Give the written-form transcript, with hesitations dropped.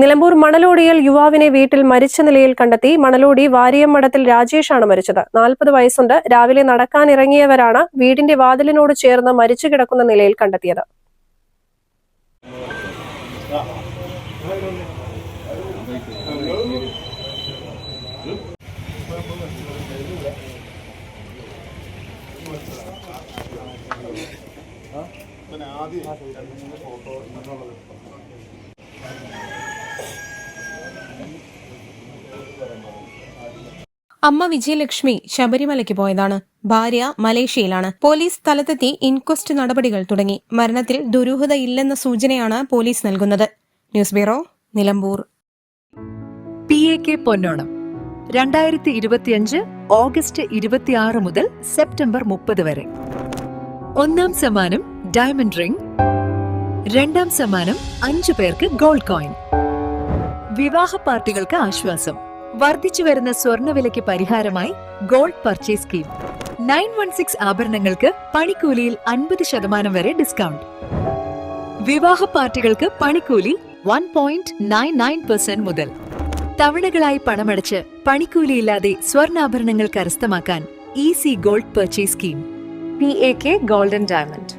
നിലമ്പൂർ മണലോടിയിൽ യുവാവിനെ വീട്ടിൽ മരിച്ച നിലയിൽ കണ്ടെത്തി. മണലോടി വാരിയമ്മഠത്തിൽ രാജേഷാണ് മരിച്ചത്. 40 വയസ്സുണ്ട്. രാവിലെ നടക്കാനിറങ്ങിയവരാണ് വീടിന്റെ വാതിലിനോട് ചേർന്ന് മരിച്ചു കിടക്കുന്ന നിലയിൽ കണ്ടെത്തിയത്. അമ്മ വിജയലക്ഷ്മി ശബരിമലയ്ക്ക് പോയതാണ്. ഭാര്യ മലേഷ്യയിലാണ്. പോലീസ് സ്ഥലത്തെത്തി ഇൻക്വസ്റ്റ് നടപടികൾ തുടങ്ങി. മരണത്തിൽ ദുരൂഹതയില്ലെന്ന സൂചനയാണ് പോലീസ് നൽകുന്നത്. News bureau, Nilambur. PAK പൊന്നോണം 2025 ഓഗസ്റ്റ് 26 മുതൽ സെപ്റ്റംബർ 30 വരെ. 1ാം സമ്മാനം ഡയമണ്ട് റിംഗ്, 2ാം സമ്മാനം 5 പേർക്ക് ഗോൾഡ് കോയിൻ. വിവാഹ പാർട്ടികൾക്ക് ആശ്വാസം. വർദ്ധിച്ചുവരുന്ന സ്വർണ്ണവിലയ്ക്ക് പരിഹാരമായി ഗോൾഡ് പർച്ചേസ് സ്കീം. 916 ആഭരണങ്ങൾക്ക് പണിക്കൂലിയിൽ 50% വരെ ഡിസ്കൗണ്ട്. വിവാഹ പാർട്ടികൾക്ക് പണിക്കൂലി 1.99% മുതൽ. തവണകളായി പണമടച്ച് പണിക്കൂലിയില്ലാതെ സ്വർണ്ണാഭരണങ്ങൾ കരസ്ഥമാക്കാൻ easy gold purchase scheme. PAK gold and diamond.